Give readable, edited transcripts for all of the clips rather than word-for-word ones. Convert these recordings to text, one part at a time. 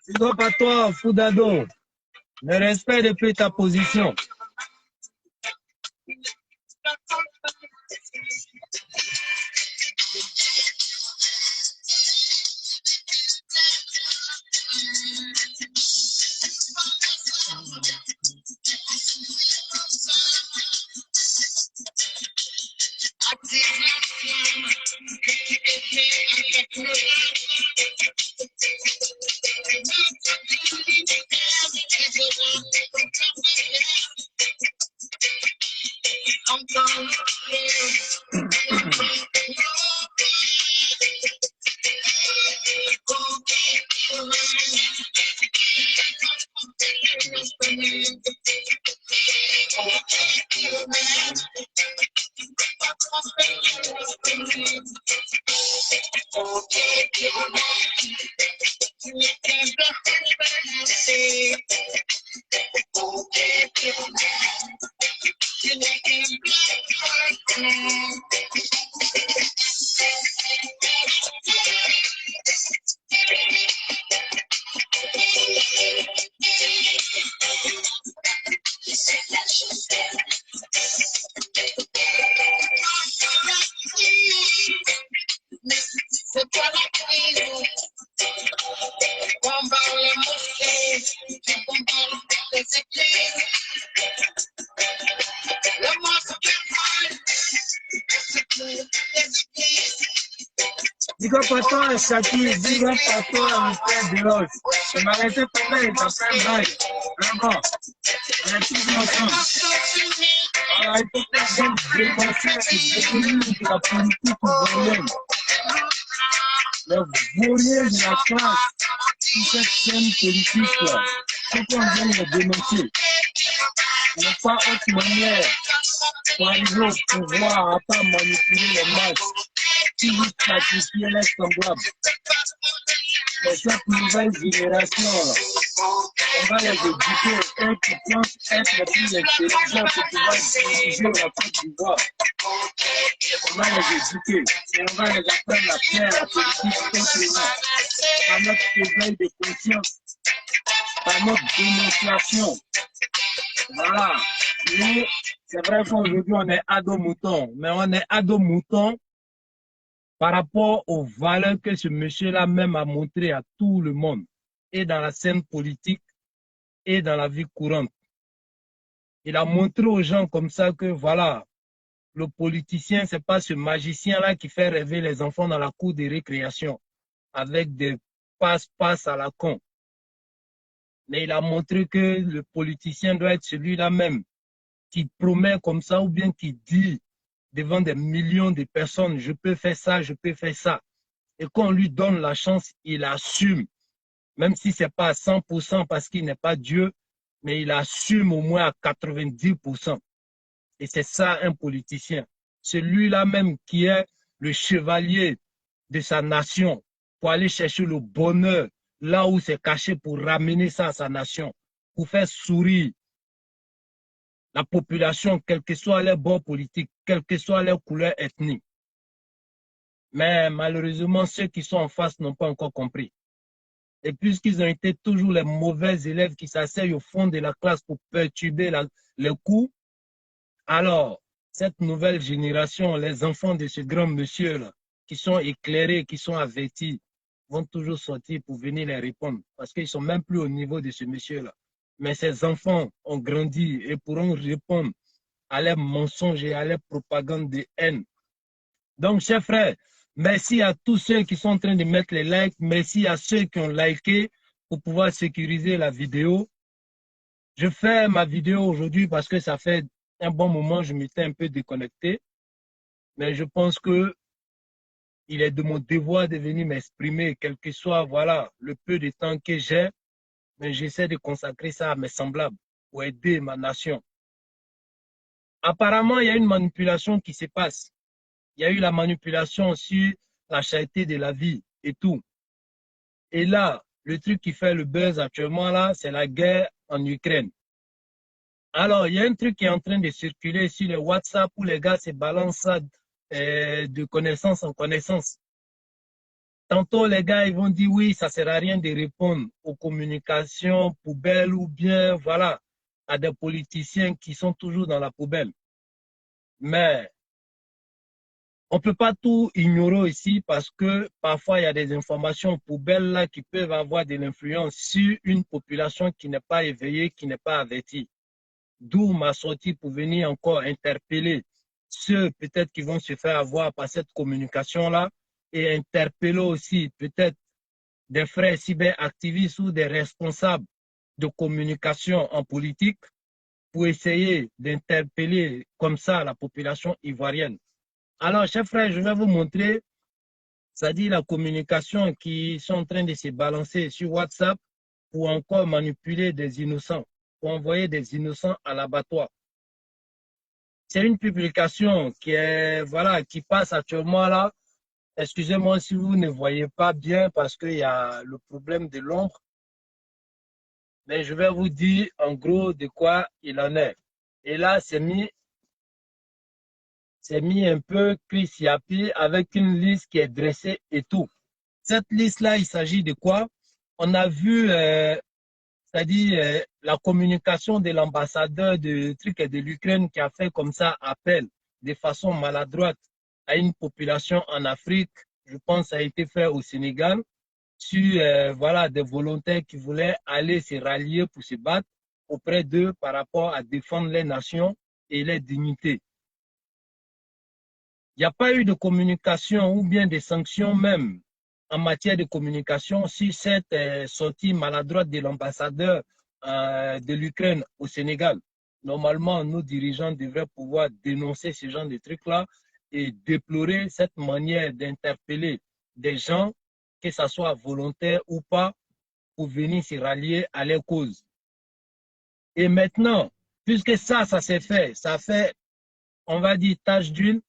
Tu dois pas toi, Foudado. Le respect depuis ta position. Dis quoi, papa, Chaki, dis quoi, papa, Mr. Delos. Je m'arrêtais pas là, il t'a fait un bail. Vraiment. On est tous ensemble. Alors, il faut que les dépenser de la politique ivoirienne. Les vauriens de la classe, toute cette chaîne politique-là, faut qu'on vienne les dénoncer. Il n'y a pas autre manière pour arriver au pouvoir à pas manipuler les masses, toujours sacrifier les semblables. Mais cette nouvelle génération, on va les éduquer, eux qui pensent être les plus intelligents pour pouvoir diriger la Côte d'Ivoire. On va les éduquer et on va les apprendre à faire la politique autrement, par notre éveil de conscience, par notre démonstration. Voilà. Nous, c'est vrai qu'aujourd'hui, on est ado-mouton, mais on est ado-mouton par rapport aux valeurs que ce monsieur-là même a montré à tout le monde, et dans la scène politique, et dans la vie courante. Il a montré aux gens comme ça que, voilà, le politicien, c'est pas ce magicien-là qui fait rêver les enfants dans la cour de récréation, avec des passe-passe à la con. Mais il a montré que le politicien doit être celui-là même qui promet comme ça ou bien qui dit devant des millions de personnes, je peux faire ça, je peux faire ça. Et quand on lui donne la chance, il assume, même si ce n'est pas à 100% parce qu'il n'est pas Dieu, mais il assume au moins à 90%. Et c'est ça un politicien. Celui-là même qui est le chevalier de sa nation pour aller chercher le bonheur là où c'est caché pour ramener ça à sa nation, pour faire sourire la population, quels que soient les bords politiques, quelles que soient leurs couleurs ethniques. Mais malheureusement, ceux qui sont en face n'ont pas encore compris. Et puisqu'ils ont été toujours les mauvais élèves qui s'asseyent au fond de la classe pour perturber les cours, alors cette nouvelle génération, les enfants de ce grand monsieur-là, qui sont éclairés, qui sont avertis, vont toujours sortir pour venir les répondre. Parce qu'ils ne sont même plus au niveau de ce monsieur-là. Mais ces enfants ont grandi et pourront répondre à leurs mensonges et à leurs propagandes de haine. Donc, chers frères, merci à tous ceux qui sont en train de mettre les likes. Merci à ceux qui ont liké pour pouvoir sécuriser la vidéo. Je fais ma vidéo aujourd'hui parce que ça fait un bon moment, je m'étais un peu déconnecté. Mais je pense que il est de mon devoir de venir m'exprimer, quel que soit voilà, le peu de temps que j'ai. Mais j'essaie de consacrer ça à mes semblables pour aider ma nation. Apparemment, il y a une manipulation qui se passe. Il y a eu la manipulation sur la charité de la vie et tout. Et là, le truc qui fait le buzz actuellement, là, c'est la guerre en Ukraine. Alors, il y a un truc qui est en train de circuler sur le WhatsApp où les gars se balancent ça de connaissance en connaissance. Tantôt, les gars, ils vont dire oui, ça ne sert à rien de répondre aux communications poubelles ou bien, voilà, à des politiciens qui sont toujours dans la poubelle. Mais on ne peut pas tout ignorer ici parce que parfois, il y a des informations poubelles là qui peuvent avoir de l'influence sur une population qui n'est pas éveillée, qui n'est pas avertie. D'où ma sortie pour venir encore interpeller ceux peut-être qui vont se faire avoir par cette communication-là et interpeller aussi peut-être des frères cyberactivistes ou des responsables de communication en politique pour essayer d'interpeller comme ça la population ivoirienne. Alors, chers frères, je vais vous montrer, c'est-à-dire la communication qui sont en train de se balancer sur WhatsApp pour encore manipuler des innocents, pour envoyer des innocents à l'abattoir. C'est une publication qui est, voilà, qui passe actuellement là. Excusez-moi si vous ne voyez pas bien parce qu'il y a le problème de l'ombre. Mais je vais vous dire en gros de quoi il en est. Et là, c'est mis un peu cuisse à pied avec une liste qui est dressée et tout. Cette liste-là, il s'agit de quoi? On a vu, c'est-à-dire la communication de l'ambassadeur de trucs et de l'Ukraine qui a fait comme ça appel de façon maladroite à une population en Afrique. Je pense que ça a été fait au Sénégal sur voilà, des volontaires qui voulaient aller se rallier pour se battre auprès d'eux par rapport à défendre les nations et les dignités. Il n'y a pas eu de communication ou bien de sanctions même en matière de communication sur cette sortie maladroite de l'ambassadeur de l'Ukraine au Sénégal. Normalement, nos dirigeants devraient pouvoir dénoncer ce genre de trucs-là et déplorer cette manière d'interpeller des gens, que ce soit volontaire ou pas, pour venir se rallier à leur cause. Et maintenant, puisque ça s'est fait, ça fait, on va dire, tache d'huile.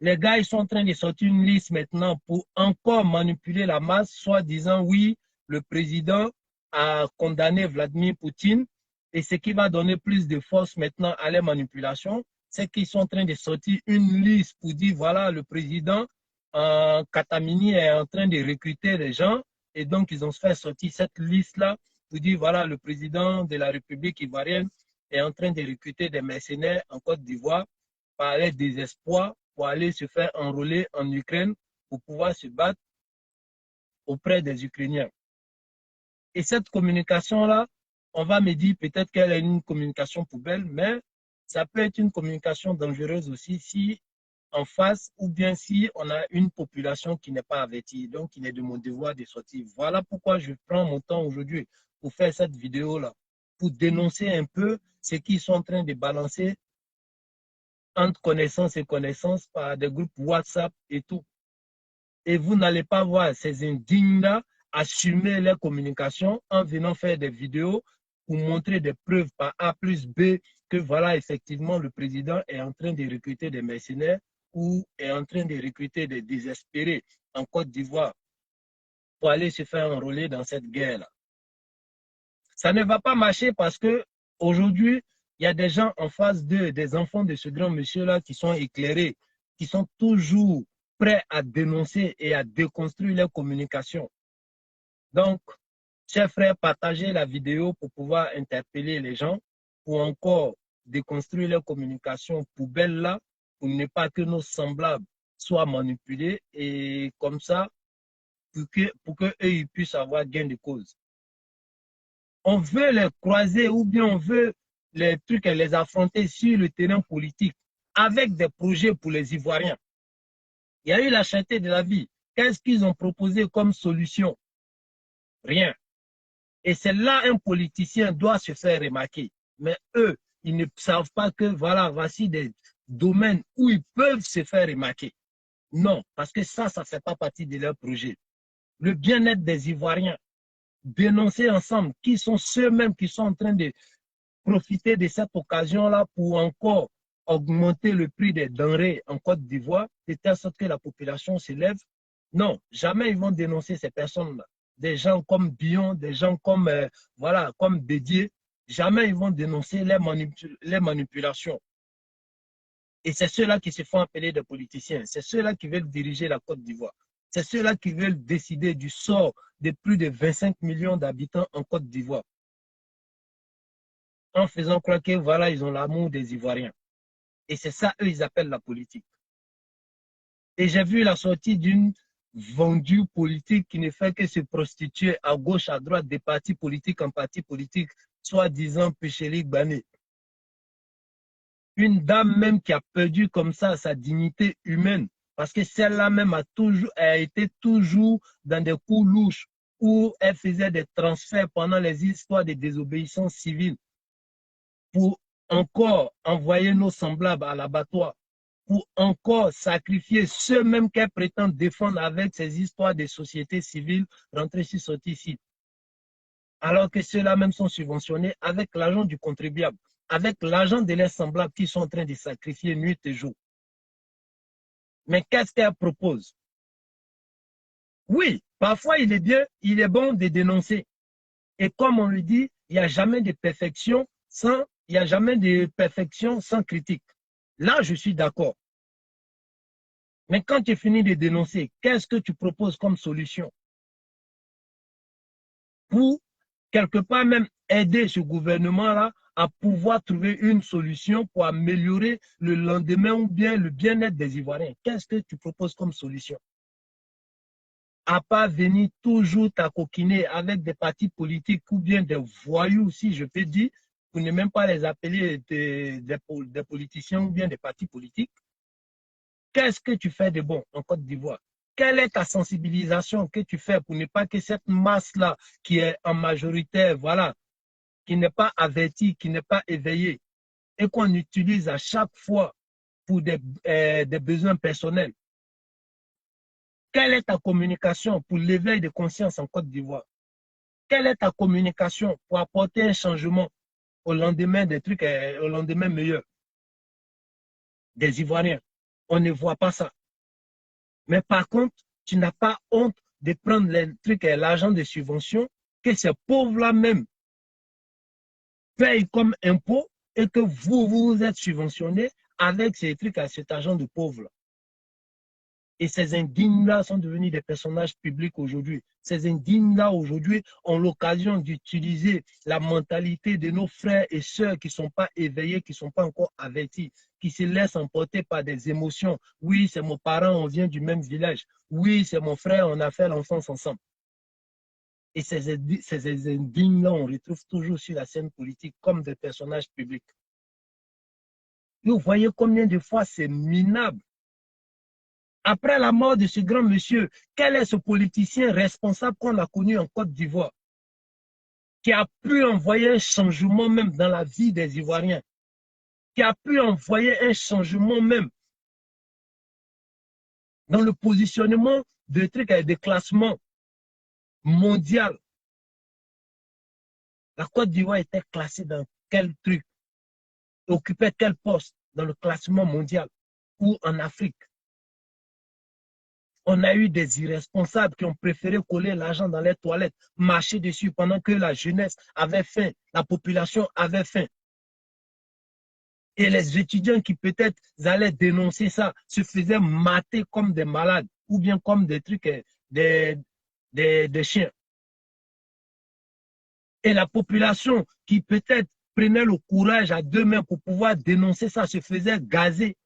Les gars, ils sont en train de sortir une liste maintenant pour encore manipuler la masse, soit disant oui, le président a condamné Vladimir Poutine. Et ce qui va donner plus de force maintenant à les manipulations, c'est qu'ils sont en train de sortir une liste pour dire voilà, le président Katamini est en train de recruter les gens. Et donc, ils ont fait sortir cette liste-là pour dire voilà, le président de la République ivoirienne est en train de recruter des mercenaires en Côte d'Ivoire par les désespoirs pour aller se faire enrôler en Ukraine pour pouvoir se battre auprès des Ukrainiens. Et cette communication-là, on va me dire peut-être qu'elle est une communication poubelle, mais ça peut être une communication dangereuse aussi si en face ou bien si on a une population qui n'est pas avertie. Donc, il est de mon devoir de sortir. Voilà pourquoi je prends mon temps aujourd'hui pour faire cette vidéo-là, pour dénoncer un peu ce qu'ils sont en train de balancer entre connaissances et connaissances par des groupes WhatsApp et tout. Et vous n'allez pas voir ces indignes-là assumer leurs communications en venant faire des vidéos pour montrer des preuves par A plus B que voilà, effectivement, le président est en train de recruter des mercenaires ou est en train de recruter des désespérés en Côte d'Ivoire pour aller se faire enrôler dans cette guerre-là. Ça ne va pas marcher parce que aujourd'hui, il y a des gens en face d'eux, des enfants de ce grand monsieur-là qui sont éclairés, qui sont toujours prêts à dénoncer et à déconstruire leur communication. Donc, chers frères, partagez la vidéo pour pouvoir interpeller les gens, pour encore déconstruire leur communication poubelle-là, pour ne pas que nos semblables soient manipulés et comme ça, pour qu'eux ils puissent avoir gain de cause. On veut les croiser ou bien on veut les trucs et les affronter sur le terrain politique avec des projets pour les Ivoiriens. Il y a eu la cherté de la vie. Qu'est-ce qu'ils ont proposé comme solution? Rien. Et c'est là un politicien doit se faire remarquer. Mais eux, ils ne savent pas que voilà, voici des domaines où ils peuvent se faire remarquer. Non, parce que ça ne fait pas partie de leur projet. Le bien-être des Ivoiriens, dénoncer ensemble qui sont ceux-mêmes qui sont en train de profiter de cette occasion-là pour encore augmenter le prix des denrées en Côte d'Ivoire, de telle sorte que la population s'élève. Non, jamais ils vont dénoncer ces personnes-là. Des gens comme Bion, des gens comme, voilà, comme Bédier, jamais ils vont dénoncer les manipulations. Et c'est ceux-là qui se font appeler des politiciens. C'est ceux-là qui veulent diriger la Côte d'Ivoire. C'est ceux-là qui veulent décider du sort de plus de 25 millions d'habitants en Côte d'Ivoire. En faisant croire que voilà, ils ont l'amour des Ivoiriens. Et c'est ça, eux, ils appellent la politique. Et j'ai vu la sortie d'une vendue politique qui ne fait que se prostituer à gauche, à droite, des partis politiques en partis politiques, soi-disant Péchélik Bané. Une dame même qui a perdu comme ça sa dignité humaine, parce que celle-là même a été toujours dans des coups louches où elle faisait des transferts pendant les histoires de désobéissance civile pour encore envoyer nos semblables à l'abattoir, pour encore sacrifier ceux-mêmes qu'elle prétend défendre avec ces histoires de sociétés civiles rentrées ici, sorties ici. Alors que ceux-là même sont subventionnés avec l'argent du contribuable, avec l'argent de leurs semblables qui sont en train de sacrifier nuit et jour. Mais qu'est-ce qu'elle propose? Oui, parfois il est bon de dénoncer. Et comme on le dit, il n'y a jamais de perfection sans critique. Là, je suis d'accord. Mais quand tu finis de dénoncer, qu'est-ce que tu proposes comme solution? Pour quelque part même aider ce gouvernement-là à pouvoir trouver une solution pour améliorer le lendemain ou bien le bien-être des Ivoiriens. Qu'est-ce que tu proposes comme solution? À part venir toujours t'acoquiner avec des partis politiques ou bien des voyous, si je peux dire, pour ne même pas les appeler des politiciens ou bien des partis politiques. Qu'est-ce que tu fais de bon en Côte d'Ivoire? Quelle est ta sensibilisation que tu fais pour ne pas que cette masse-là, qui est en majorité, voilà, qui n'est pas avertie, qui n'est pas éveillée, et qu'on utilise à chaque fois pour des besoins personnels? Quelle est ta communication pour l'éveil de conscience en Côte d'Ivoire? Quelle est ta communication pour apporter un changement au lendemain des trucs, au lendemain meilleur des Ivoiriens? On ne voit pas ça. Mais par contre, tu n'as pas honte de prendre les trucs et l'argent de subvention que ces pauvres-là même payent comme impôt et que vous êtes subventionné avec ces trucs à cet argent de pauvres-là. Et ces indignes-là sont devenus des personnages publics aujourd'hui. Ces indignes-là aujourd'hui ont l'occasion d'utiliser la mentalité de nos frères et sœurs qui ne sont pas éveillés, qui ne sont pas encore avertis, qui se laissent emporter par des émotions. Oui, c'est mon parent, on vient du même village. Oui, c'est mon frère, on a fait l'enfance ensemble. Et ces indignes-là, on retrouve toujours sur la scène politique comme des personnages publics. Vous voyez combien de fois c'est minable. Après la mort de ce grand monsieur, quel est ce politicien responsable qu'on a connu en Côte d'Ivoire, qui a pu envoyer un changement même dans la vie des Ivoiriens, qui a pu envoyer un changement même dans le positionnement de trucs et de classement mondial? La Côte d'Ivoire était classée dans quel truc? Occupait quel poste dans le classement mondial ou en Afrique? On a eu des irresponsables qui ont préféré coller l'argent dans les toilettes, marcher dessus pendant que la jeunesse avait faim, la population avait faim. Et les étudiants qui peut-être allaient dénoncer ça se faisaient mater comme des malades ou bien comme des trucs, des chiens. Et la population qui peut-être prenait le courage à deux mains pour pouvoir dénoncer ça se faisait gazer.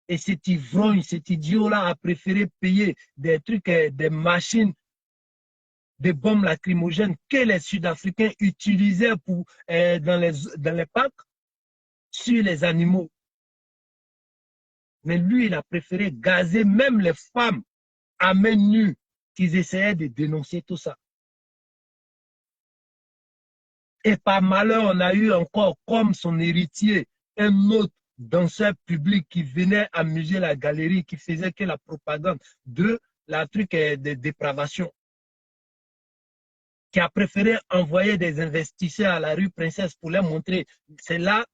Et cet ivrogne, cet idiot-là a préféré payer des trucs, des machines, des bombes lacrymogènes que les Sud-Africains utilisaient pour, dans les parcs sur les animaux. Mais lui, il a préféré gazer même les femmes à main nue qui essayaient de dénoncer tout ça. Et par malheur, on a eu encore comme son héritier un autre danseur public qui venait amuser la galerie, qui faisait que la propagande de la truc de dépravation, qui a préféré envoyer des investisseurs à la rue Princesse pour leur montrer. C'est là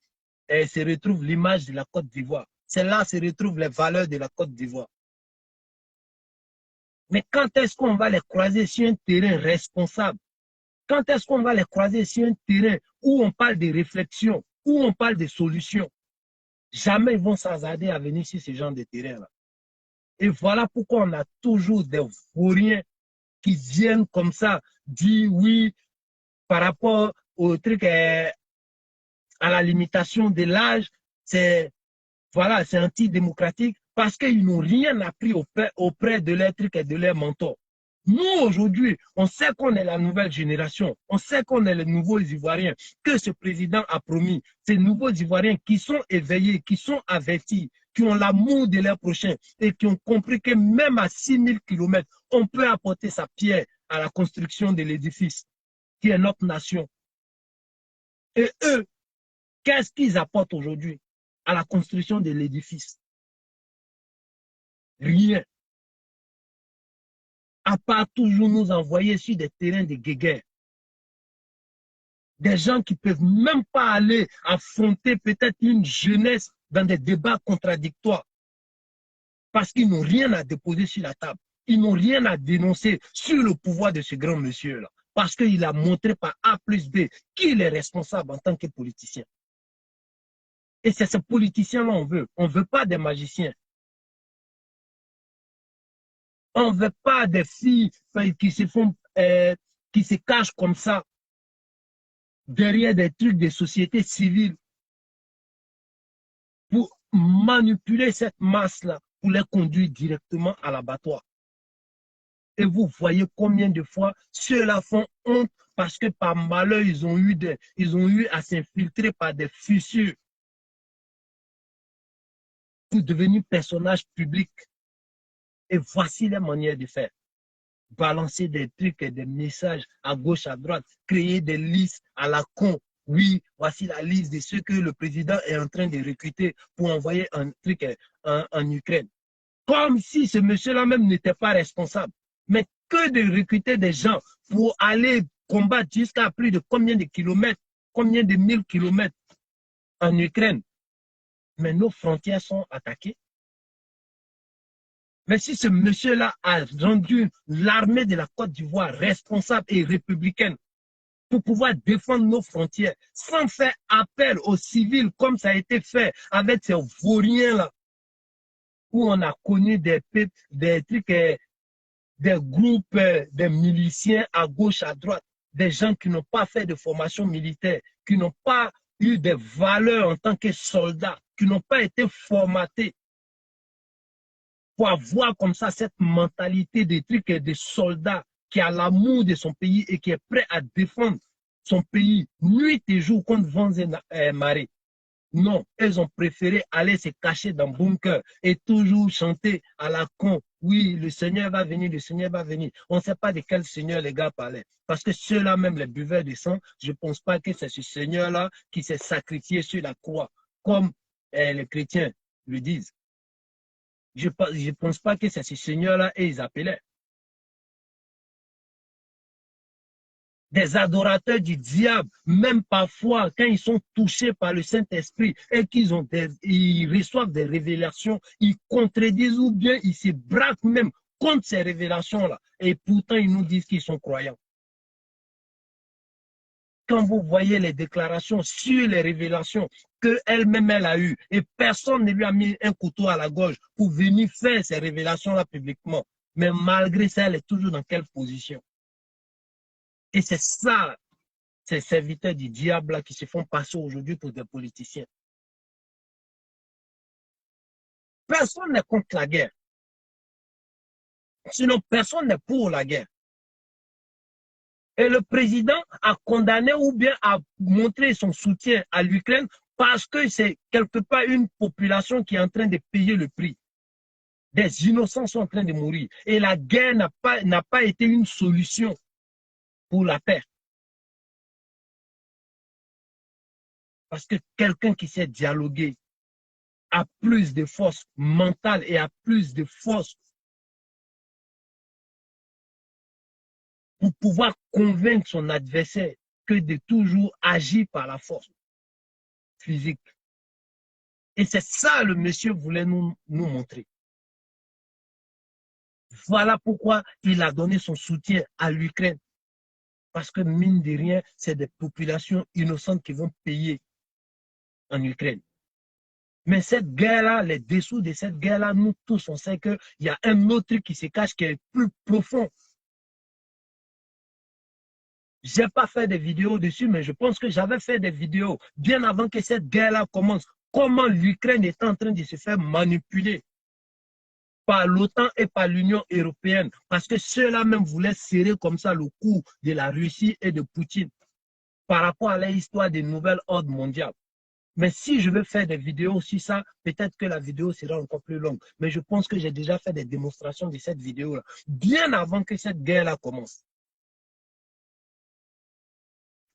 se retrouve l'image de la Côte d'Ivoire. C'est là se retrouvent les valeurs de la Côte d'Ivoire. Mais quand est-ce qu'on va les croiser sur un terrain responsable? Quand est-ce qu'on va les croiser sur un terrain où on parle de réflexion, où on parle de solutions? Jamais ils vont s'hasarder à venir sur ce genre de terrain-là. Et voilà pourquoi on a toujours des vauriens qui viennent comme ça, dire oui, par rapport au truc, à la limitation de l'âge, c'est voilà, c'est antidémocratique parce qu'ils n'ont rien appris auprès de leurs trucs et de leurs mentors. Nous, aujourd'hui, on sait qu'on est la nouvelle génération, on sait qu'on est les nouveaux Ivoiriens, que ce président a promis. Ces nouveaux Ivoiriens qui sont éveillés, qui sont avertis, qui ont l'amour de leurs prochains et qui ont compris que même à 6000 km, on peut apporter sa pierre à la construction de l'édifice qui est notre nation. Et eux, qu'est-ce qu'ils apportent aujourd'hui à la construction de l'édifice? Rien. À part toujours nous envoyer sur des terrains de guerre. Des gens qui ne peuvent même pas aller affronter peut-être une jeunesse dans des débats contradictoires. Parce qu'ils n'ont rien à déposer sur la table. Ils n'ont rien à dénoncer sur le pouvoir de ce grand monsieur-là. Parce qu'il a montré par A plus B qu'il est responsable en tant que politicien. Et c'est ce politicien-là qu'on veut. On ne veut pas des magiciens. On ne veut pas des filles qui se font, qui se cachent comme ça derrière des trucs de société civile pour manipuler cette masse-là, pour les conduire directement à l'abattoir. Et vous voyez combien de fois ceux-là font honte parce que par malheur, ils ont eu à s'infiltrer par des fissures pour devenir personnages publics. Et voici les manières de faire. Balancer des trucs et des messages à gauche, à droite, créer des listes à la con. Oui, voici la liste de ceux que le président est en train de recruter pour envoyer un truc en Ukraine. Comme si ce monsieur-là même n'était pas responsable. Mais que de recruter des gens pour aller combattre jusqu'à plus de combien de kilomètres, combien de 1000 kilomètres en Ukraine. Mais nos frontières sont attaquées. Mais si ce monsieur-là a rendu l'armée de la Côte d'Ivoire responsable et républicaine pour pouvoir défendre nos frontières sans faire appel aux civils comme ça a été fait avec ces vauriens-là, où on a connu des trucs, des groupes, des miliciens à gauche, à droite, des gens qui n'ont pas fait de formation militaire, qui n'ont pas eu des valeurs en tant que soldats, qui n'ont pas été formatés pour avoir comme ça cette mentalité des trucs et des soldats qui a l'amour de son pays et qui est prêt à défendre son pays nuit et jour contre vents et marées. Non, elles ont préféré aller se cacher dans le bunker et toujours chanter à la con. Oui, le Seigneur va venir, le Seigneur va venir. On ne sait pas de quel Seigneur les gars parlaient. Parce que ceux-là, même les buveurs de sang, je ne pense pas que c'est ce Seigneur-là qui s'est sacrifié sur la croix, comme les chrétiens le disent. Je ne pense pas que c'est ce Seigneur-là et ils appelaient. Des adorateurs du diable, même parfois quand ils sont touchés par le Saint-Esprit et ils reçoivent des révélations, ils contredisent ou bien ils se braquent même contre ces révélations-là. Et pourtant, ils nous disent qu'ils sont croyants. Quand vous voyez les déclarations sur les révélations qu'elle-même elle a eues et personne ne lui a mis un couteau à la gorge pour venir faire ces révélations-là publiquement. Mais malgré ça, elle est toujours dans quelle position? Et c'est ça, ces serviteurs du diable qui se font passer aujourd'hui pour des politiciens. Personne n'est contre la guerre. Sinon, personne n'est pour la guerre. Et le président a condamné ou bien a montré son soutien à l'Ukraine parce que c'est quelque part une population qui est en train de payer le prix. Des innocents sont en train de mourir. Et la guerre n'a pas été une solution pour la paix. Parce que quelqu'un qui sait dialoguer a plus de force mentale et a plus de force pour pouvoir convaincre son adversaire que de toujours agir par la force physique. Et c'est ça le monsieur voulait nous montrer. Voilà pourquoi il a donné son soutien à l'Ukraine. Parce que mine de rien, c'est des populations innocentes qui vont payer en Ukraine. Mais cette guerre-là, les dessous de cette guerre-là, nous tous, on sait qu'il y a un autre truc qui se cache qui est plus profond. Je n'ai pas fait des vidéos dessus, mais je pense que j'avais fait des vidéos bien avant que cette guerre-là commence. Comment l'Ukraine est en train de se faire manipuler par l'OTAN et par l'Union européenne. Parce que ceux-là même voulaient serrer comme ça le cou de la Russie et de Poutine par rapport à l'histoire des nouvelles ordres mondiales. Mais si je veux faire des vidéos sur ça, peut-être que la vidéo sera encore plus longue. Mais je pense que j'ai déjà fait des démonstrations de cette vidéo-là, bien avant que cette guerre-là commence.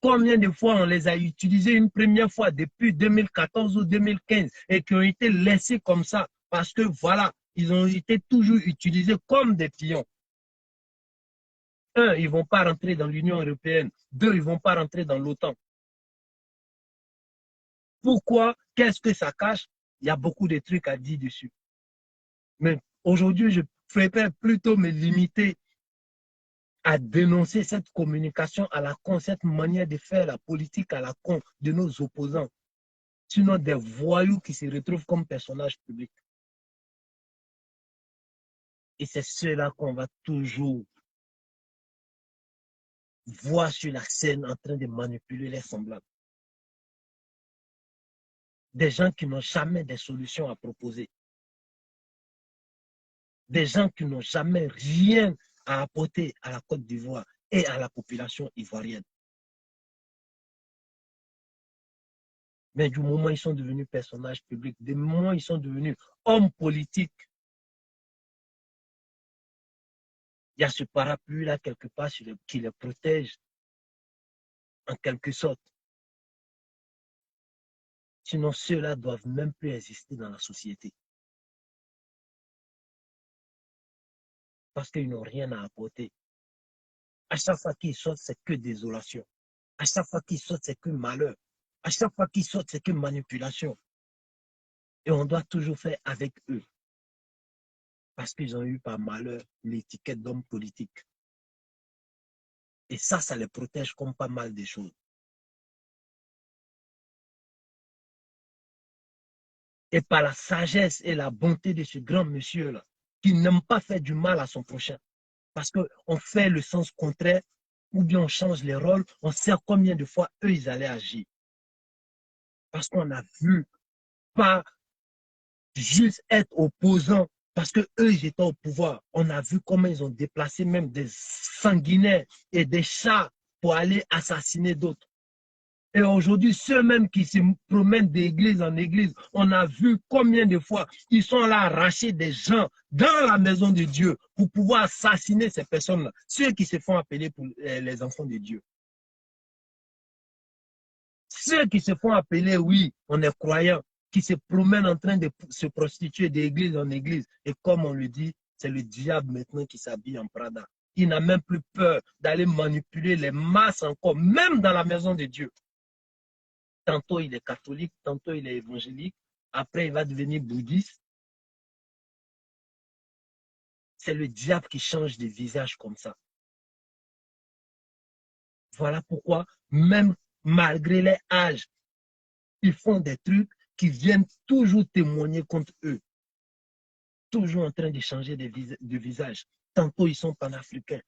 Combien de fois on les a utilisés une première fois depuis 2014 ou 2015 et qui ont été laissés comme ça parce que voilà, ils ont été toujours utilisés comme des pions. Un, ils ne vont pas rentrer dans l'Union européenne. Deux, ils ne vont pas rentrer dans l'OTAN. Pourquoi? Qu'est-ce que ça cache? Il y a beaucoup de trucs à dire dessus. Mais aujourd'hui, je préfère plutôt me limiter à dénoncer cette communication à la con, cette manière de faire la politique à la con de nos opposants. Sinon des voyous qui se retrouvent comme personnages publics. Et c'est ceux-là qu'on va toujours voir sur la scène en train de manipuler les semblables. Des gens qui n'ont jamais des solutions à proposer. Des gens qui n'ont jamais rien à apporter à la Côte d'Ivoire et à la population ivoirienne. Mais du moment où ils sont devenus personnages publics, du moment où ils sont devenus hommes politiques, il y a ce parapluie-là quelque part qui les protège en quelque sorte. Sinon, ceux-là ne doivent même plus exister dans la société. Parce qu'ils n'ont rien à apporter. À chaque fois qu'ils sortent, c'est que désolation. À chaque fois qu'ils sortent, c'est que malheur. À chaque fois qu'ils sortent, c'est que manipulation. Et on doit toujours faire avec eux. Parce qu'ils ont eu par malheur l'étiquette d'homme politique. Et ça les protège comme pas mal de choses. Et par la sagesse et la bonté de ce grand monsieur-là, qui n'aime pas faire du mal à son prochain. Parce qu'on fait le sens contraire, ou bien on change les rôles, on sait combien de fois eux, ils allaient agir. Parce qu'on a vu, pas juste être opposants, parce que eux, ils étaient au pouvoir. On a vu comment ils ont déplacé même des sanguinaires et des chats pour aller assassiner d'autres. Et aujourd'hui, ceux-mêmes qui se promènent d'église en église, on a vu combien de fois ils sont là arracher des gens dans la maison de Dieu pour pouvoir assassiner ces personnes-là, ceux qui se font appeler pour les enfants de Dieu. Ceux qui se font appeler, oui, on est croyants, qui se promènent en train de se prostituer d'église en église. Et comme on le dit, c'est le diable maintenant qui s'habille en Prada. Il n'a même plus peur d'aller manipuler les masses encore, même dans la maison de Dieu. Tantôt il est catholique, tantôt il est évangélique, après il va devenir bouddhiste. C'est le diable qui change de visage comme ça. Voilà pourquoi, même malgré les âges, ils font des trucs qui viennent toujours témoigner contre eux. Toujours en train de changer de visage. Tantôt ils sont panafricains,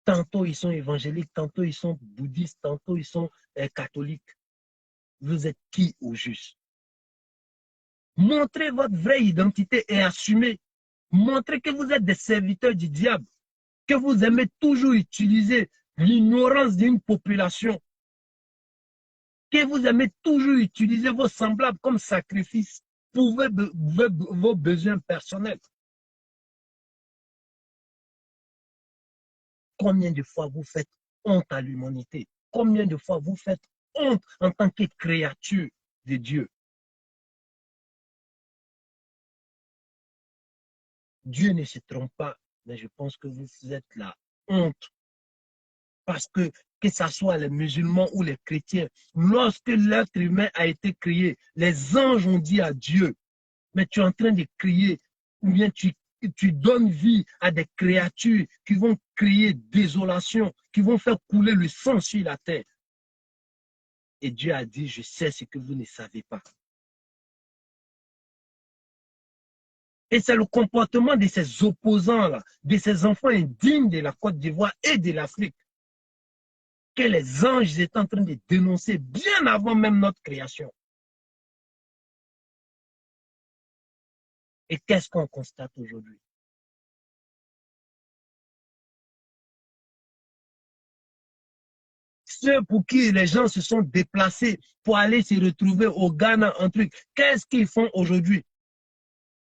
tantôt ils sont évangéliques, tantôt ils sont bouddhistes, tantôt ils sont catholiques. Vous êtes qui au juste? Montrez votre vraie identité et assumez. Montrez que vous êtes des serviteurs du diable, que vous aimez toujours utiliser l'ignorance d'une population, que vous aimez toujours utiliser vos semblables comme sacrifice pour vos besoins personnels. Combien de fois vous faites honte à l'humanité? Combien de fois vous faites honte en tant que créature de Dieu? Dieu ne se trompe pas, mais je pense que vous êtes la honte. Parce que ce soit les musulmans ou les chrétiens, lorsque l'être humain a été créé, les anges ont dit à Dieu, mais tu es en train de crier, ou bien tu donnes vie à des créatures qui vont créer désolation, qui vont faire couler le sang sur la terre. Et Dieu a dit, je sais ce que vous ne savez pas. Et c'est le comportement de ces opposants-là, de ces enfants indignes de la Côte d'Ivoire et de l'Afrique, que les anges étaient en train de dénoncer bien avant même notre création. Et qu'est-ce qu'on constate aujourd'hui? Ceux pour qui les gens se sont déplacés pour aller se retrouver au Ghana, un truc, qu'est-ce qu'ils font aujourd'hui?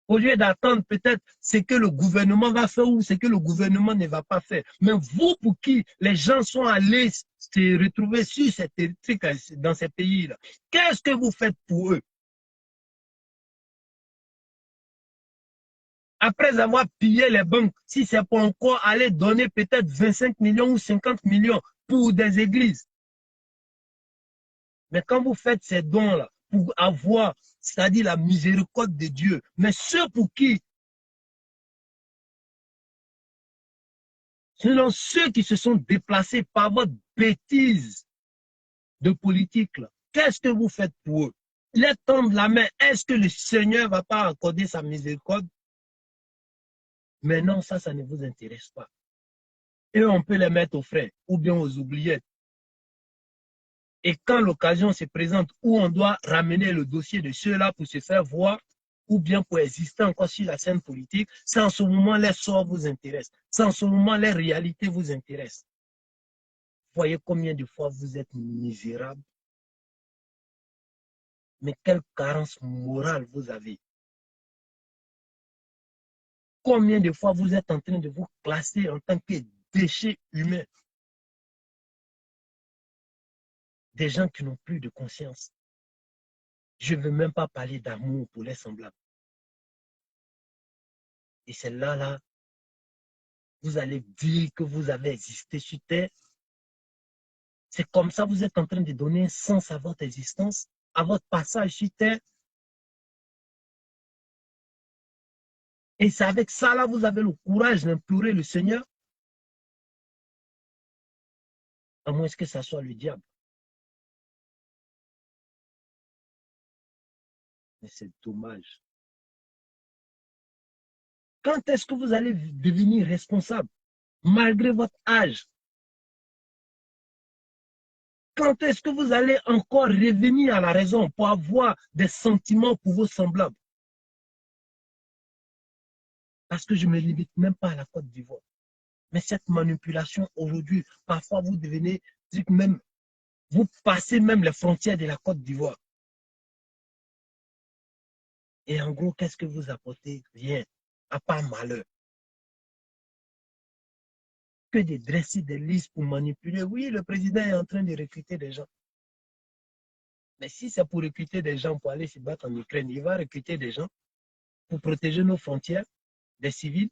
Au lieu d'attendre peut-être ce que le gouvernement va faire ou ce que le gouvernement ne va pas faire. Mais vous, pour qui les gens sont allés se retrouver sur cette truc dans ces pays-là, qu'est-ce que vous faites pour eux? Après avoir pillé les banques, si c'est pour encore aller donner peut-être 25 millions ou 50 millions pour des églises. Mais quand vous faites ces dons-là, pour avoir, c'est-à-dire la miséricorde de Dieu, mais ceux pour qui, selon ceux qui se sont déplacés par votre bêtise de politique, qu'est-ce que vous faites pour eux? Les tendre la main, est-ce que le Seigneur ne va pas accorder sa miséricorde? Mais non, ça ne vous intéresse pas. Et on peut les mettre aux frais ou bien aux oubliettes. Et quand l'occasion se présente où on doit ramener le dossier de ceux-là pour se faire voir ou bien pour exister encore sur la scène politique, c'est en ce moment les sorts vous intéressent. C'est en ce moment les réalités vous intéressent. Voyez combien de fois vous êtes misérable. Mais quelle carence morale vous avez. Combien de fois vous êtes en train de vous classer en tant que déchet humain. Des gens qui n'ont plus de conscience. Je ne veux même pas parler d'amour pour les semblables. Et c'est là, vous allez dire que vous avez existé sur Terre. C'est comme ça que vous êtes en train de donner un sens à votre existence, à votre passage sur Terre. Et c'est avec ça, là, vous avez le courage d'implorer le Seigneur. À moins que ça soit le diable. Mais c'est dommage. Quand est-ce que vous allez devenir responsable, malgré votre âge? Quand est-ce que vous allez encore revenir à la raison pour avoir des sentiments pour vos semblables? Parce que je ne me limite même pas à la Côte d'Ivoire. Mais cette manipulation, aujourd'hui, parfois vous devenez, même, vous passez même les frontières de la Côte d'Ivoire. Et en gros, qu'est-ce que vous apportez? Rien, à part malheur. Que de dresser des listes pour manipuler. Oui, le président est en train de recruter des gens. Mais si c'est pour recruter des gens pour aller se battre en Ukraine, il va recruter des gens pour protéger nos frontières, des civils.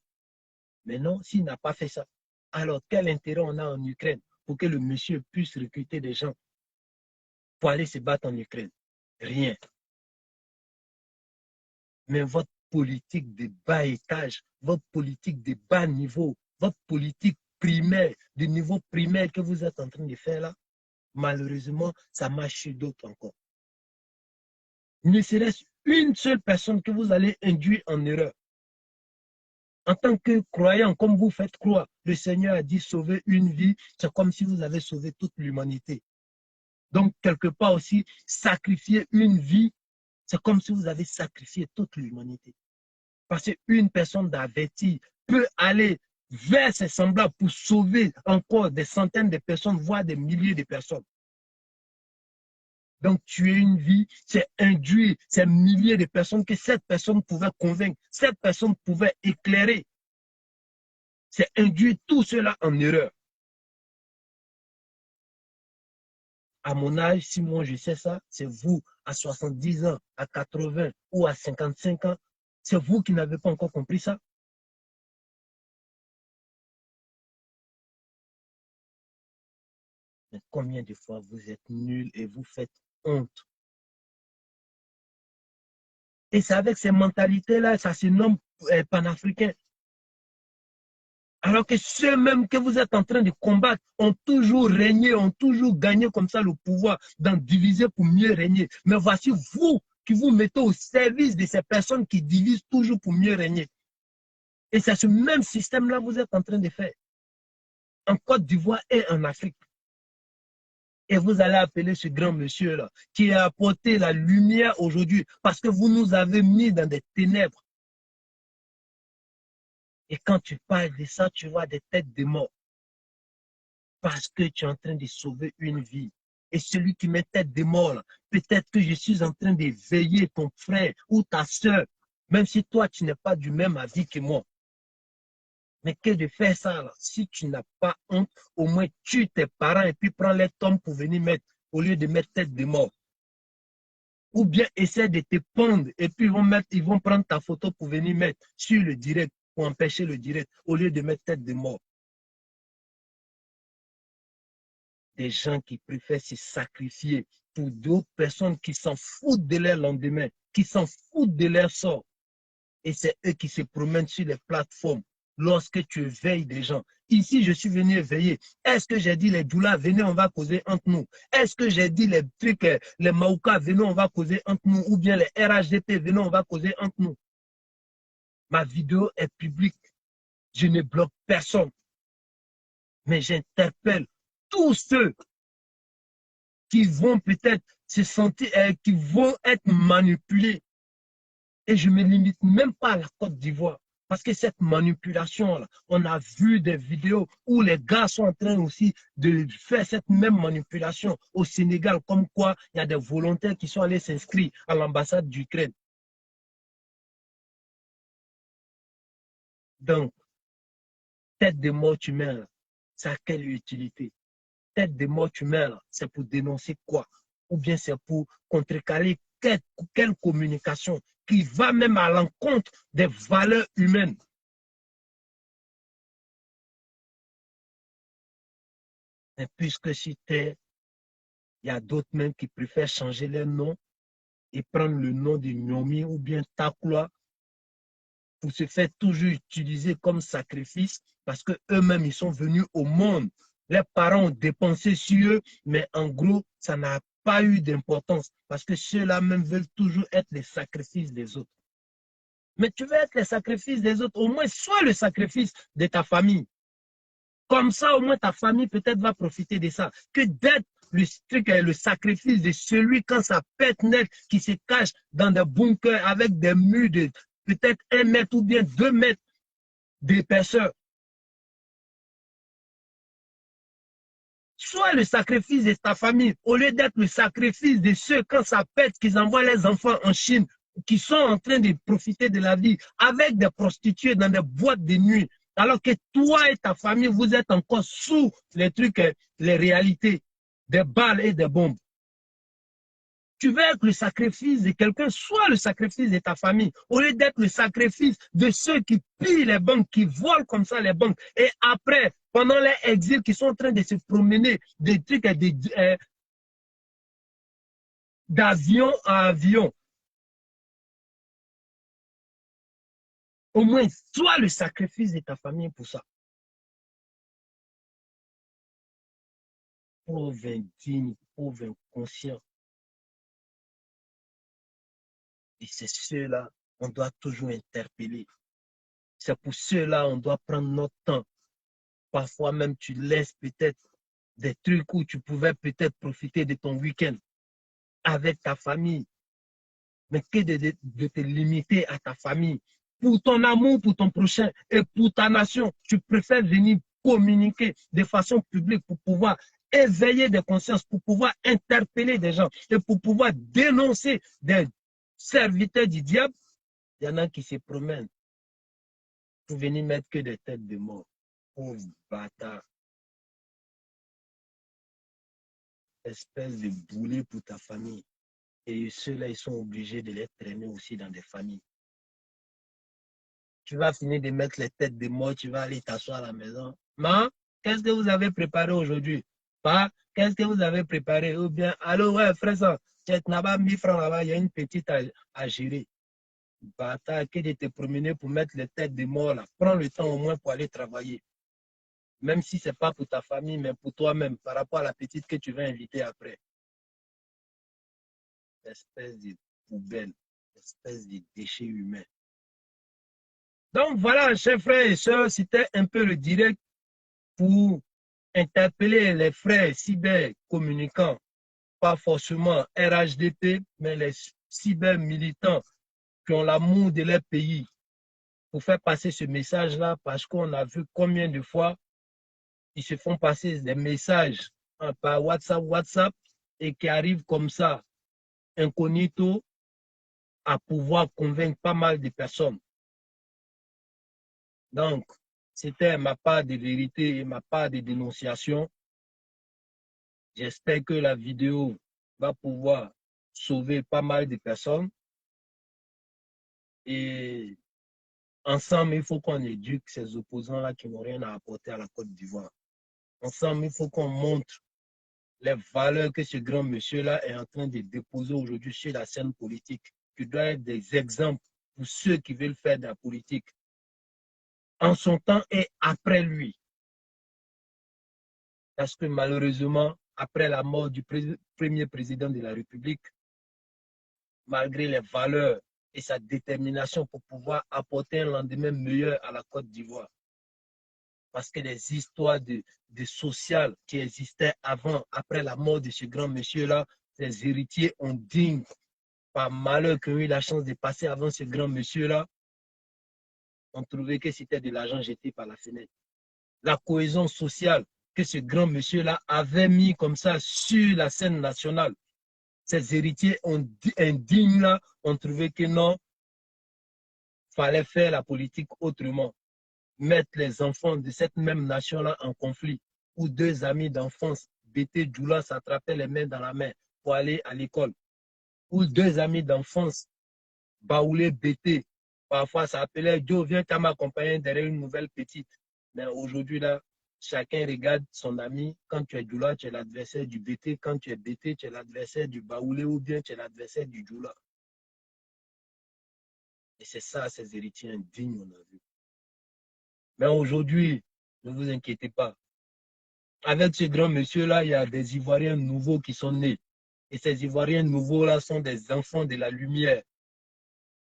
Mais non, s'il n'a pas fait ça, alors quel intérêt on a en Ukraine pour que le monsieur puisse recruter des gens pour aller se battre en Ukraine? Rien. Mais votre politique de bas étage, votre politique de bas niveau, votre politique primaire, de niveau primaire que vous êtes en train de faire là, malheureusement, ça marche sur d'autres encore. Ne serait-ce une seule personne que vous allez induire en erreur. En tant que croyant, comme vous faites croire, le Seigneur a dit sauver une vie, c'est comme si vous avez sauvé toute l'humanité. Donc, quelque part aussi, sacrifier une vie, c'est comme si vous avez sacrifié toute l'humanité. Parce qu'une personne d'averti peut aller vers ses semblables pour sauver encore des centaines de personnes, voire des milliers de personnes. Donc, tuer une vie, c'est induire ces milliers de personnes que cette personne pouvait convaincre, cette personne pouvait éclairer. C'est induire tout cela en erreur. À mon âge, si moi je sais ça, c'est vous à 70 ans, à 80 ou à 55 ans, c'est vous qui n'avez pas encore compris ça. Mais combien de fois vous êtes nul et vous faites honte? Et c'est avec ces mentalités-là, ça se nomme panafricain. Alors que ceux-mêmes que vous êtes en train de combattre ont toujours régné, ont toujours gagné comme ça le pouvoir d'en diviser pour mieux régner. Mais voici vous qui vous mettez au service de ces personnes qui divisent toujours pour mieux régner. Et c'est ce même système-là que vous êtes en train de faire. En Côte d'Ivoire et en Afrique. Et vous allez appeler ce grand monsieur-là, qui a apporté la lumière aujourd'hui, parce que vous nous avez mis dans des ténèbres. Et quand tu parles de ça, tu vois des têtes de mort. Parce que tu es en train de sauver une vie. Et celui qui met tête de mort, peut-être que je suis en train de veiller ton frère ou ta soeur, même si toi, tu n'es pas du même avis que moi. Mais que de faire ça, là, si tu n'as pas honte, au moins tue tes parents et puis prends les tombes pour venir mettre, au lieu de mettre tête de mort. Ou bien essaie de te pendre et puis ils vont prendre ta photo pour venir mettre sur le direct, pour empêcher le direct, au lieu de mettre tête de mort. Des gens qui préfèrent se sacrifier pour d'autres personnes qui s'en foutent de leur lendemain, qui s'en foutent de leur sort. Et c'est eux qui se promènent sur les plateformes lorsque tu veilles des gens. Ici, je suis venu veiller. Est-ce que j'ai dit les doulas, venez, on va causer entre nous? Est-ce que j'ai dit les trucs, les maoukas, venez, on va causer entre nous? Ou bien les RHDP, venez, on va causer entre nous? Ma vidéo est publique. Je ne bloque personne. Mais j'interpelle tous ceux qui vont peut-être se sentir, qui vont être manipulés. Et je ne me limite même pas à la Côte d'Ivoire. Parce que cette manipulation-là, on a vu des vidéos où les gars sont en train aussi de faire cette même manipulation au Sénégal, comme quoi il y a des volontaires qui sont allés s'inscrire à l'ambassade d'Ukraine. Donc, tête de mort humaine, ça a quelle utilité? Tête de mort humaine, c'est pour dénoncer quoi? Ou bien c'est pour contrecarrer quelle communication qui va même à l'encontre des valeurs humaines. Et puisque si il y a d'autres même qui préfèrent changer leur nom et prendre le nom de Nyomi ou bien Takloa pour se faire toujours utiliser comme sacrifice parce qu'eux-mêmes, ils sont venus au monde. Les parents ont dépensé sur eux, mais en gros, ça n'a pas eu d'importance parce que ceux-là même veulent toujours être les sacrifices des autres. Mais tu veux être les sacrifices des autres, au moins sois le sacrifice de ta famille. Comme ça, au moins, ta famille peut-être va profiter de ça. Que d'être le sacrifice de celui quand ça pète net, qui se cache dans des bunkers avec des murs de peut-être 1 mètre ou bien 2 mètres d'épaisseur. Sois le sacrifice de ta famille, au lieu d'être le sacrifice de ceux quand ça pète, qu'ils envoient les enfants en Chine, qui sont en train de profiter de la vie avec des prostituées dans des boîtes de nuit. Alors que toi et ta famille, vous êtes encore sous les trucs, les réalités, des balles et des bombes. Tu veux être le sacrifice de quelqu'un, soit le sacrifice de ta famille, au lieu d'être le sacrifice de ceux qui pillent les banques, qui volent comme ça les banques. Et après, pendant les exils, qui sont en train de se promener des trucs d'avion à avion. Au moins, sois le sacrifice de ta famille pour ça. Pauvre indigne, pauvre inconscient. Et c'est ceux-là qu'on doit toujours interpeller. C'est pour ceux-là qu'on doit prendre notre temps. Parfois même, tu laisses peut-être des trucs où tu pouvais peut-être profiter de ton week-end avec ta famille. Mais que de te limiter à ta famille. Pour ton amour, pour ton prochain et pour ta nation, tu préfères venir communiquer de façon publique pour pouvoir éveiller des consciences, pour pouvoir interpeller des gens et pour pouvoir dénoncer des serviteurs du diable. Il y en a qui se promènent pour venir mettre que des têtes de mort. Pauvre bâtard. Espèce de boulet pour ta famille. Et ceux-là, ils sont obligés de les traîner aussi dans des familles. Tu vas finir de mettre les têtes de mort, tu vas aller t'asseoir à la maison. Maman, qu'est-ce que vous avez préparé aujourd'hui? Pas, qu'est-ce que vous avez préparé? Ou bien, allô, ouais, frère, ça, tu n'as pas 1000 francs là-bas, il y a une petite à gérer. Bâtard, que de te promener pour mettre les têtes de mort là. Prends le temps au moins pour aller travailler. Même si ce n'est pas pour ta famille, mais pour toi-même, par rapport à la petite que tu vas inviter après. Espèce de poubelle, espèce de déchets humains. Donc voilà, chers frères et sœurs, c'était un peu le direct pour interpeller les frères cybercommunicants, pas forcément RHDP, mais les cybermilitants qui ont l'amour de leur pays, pour faire passer ce message-là, parce qu'on a vu combien de fois ils se font passer des messages par WhatsApp, et qui arrivent comme ça, incognito, à pouvoir convaincre pas mal de personnes. Donc, c'était ma part de vérité et ma part de dénonciation. J'espère que la vidéo va pouvoir sauver pas mal de personnes. Et ensemble, il faut qu'on éduque ces opposants-là qui n'ont rien à apporter à la Côte d'Ivoire. Ensemble, il faut qu'on montre les valeurs que ce grand monsieur-là est en train de déposer aujourd'hui sur la scène politique, qui doit être des exemples pour ceux qui veulent faire de la politique en son temps et après lui. Parce que malheureusement, après la mort du premier président de la République, malgré les valeurs et sa détermination pour pouvoir apporter un lendemain meilleur à la Côte d'Ivoire, parce que les histoires de social qui existaient avant, après la mort de ce grand monsieur-là, les héritiers ont digne, par malheur, qui ont eu la chance de passer avant ce grand monsieur-là, ont trouvé que c'était de l'argent jeté par la fenêtre. La cohésion sociale que ce grand monsieur-là avait mis comme ça sur la scène nationale, ces héritiers indignes là ont trouvé que non, il fallait faire la politique autrement. Mettre les enfants de cette même nation-là en conflit, où deux amis d'enfance, Bété Djoula, s'attrapaient les mains dans la main pour aller à l'école, où deux amis d'enfance, Baoulé, Bété, parfois ça appelait Joe, viens qu'à m'accompagner derrière une nouvelle petite. Mais aujourd'hui, là, chacun regarde son ami. Quand tu es Djoula, tu es l'adversaire du Bété. Quand tu es Bété, tu es l'adversaire du Baoulé ou bien tu es l'adversaire du Djoula. Et c'est ça, ces héritiers indignes, on a vu. Mais aujourd'hui, ne vous inquiétez pas. Avec ce grand monsieur-là, il y a des Ivoiriens nouveaux qui sont nés. Et ces Ivoiriens nouveaux-là sont des enfants de la lumière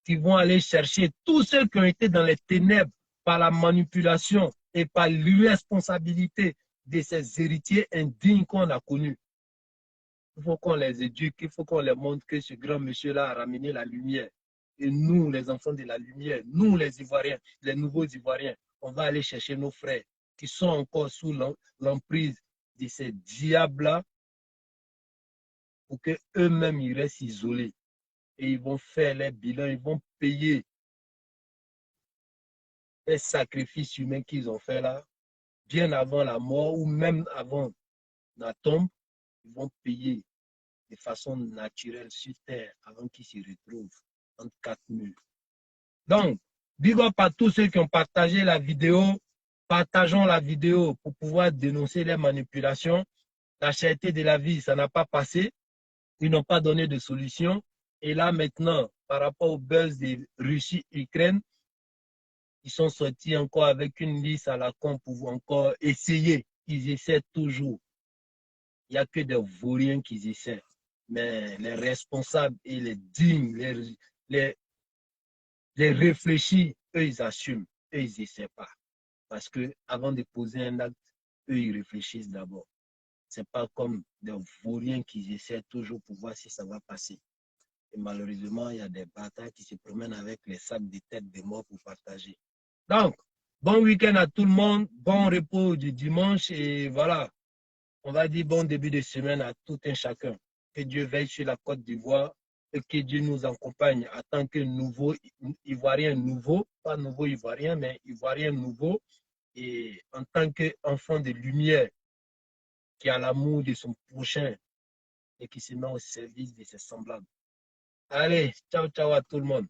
qui vont aller chercher tous ceux qui ont été dans les ténèbres par la manipulation et par l'irresponsabilité de ces héritiers indignes qu'on a connus. Il faut qu'on les éduque, il faut qu'on les montre que ce grand monsieur-là a ramené la lumière. Et nous, les enfants de la lumière, nous les Ivoiriens, les nouveaux Ivoiriens, on va aller chercher nos frères qui sont encore sous l'emprise de ces diables-là pour qu'eux-mêmes ils restent isolés. Et ils vont faire les bilans, ils vont payer les sacrifices humains qu'ils ont fait là, bien avant la mort ou même avant la tombe, ils vont payer de façon naturelle sur terre avant qu'ils se retrouvent entre quatre murs. Donc, big up à tous ceux qui ont partagé la vidéo. Partageons la vidéo pour pouvoir dénoncer les manipulations. La cherté de la vie, ça n'a pas passé. Ils n'ont pas donné de solution. Et là, maintenant, par rapport au buzz de Russie-Ukraine, ils sont sortis encore avec une liste à la con pour encore essayer. Ils essaient toujours. Il n'y a que des vauriens qui essaient. Mais les responsables et les dignes, les réfléchis, eux, ils assument. Eux, ils n'essaient pas. Parce qu'avant de poser un acte, eux, ils réfléchissent d'abord. Ce n'est pas comme des vauriens qui essaient toujours pour voir si ça va passer. Et malheureusement, il y a des bâtards qui se promènent avec les sacs de tête des morts pour partager. Donc, bon week-end à tout le monde, bon repos du dimanche et voilà, on va dire bon début de semaine à tout un chacun. Que Dieu veille sur la Côte d'Ivoire et que Dieu nous accompagne en tant que nouveau Ivoirien nouveau, pas nouveau Ivoirien, mais Ivoirien nouveau et en tant qu'enfant de lumière qui a l'amour de son prochain et qui se met au service de ses semblables. Allez, ciao, ciao à tout le monde.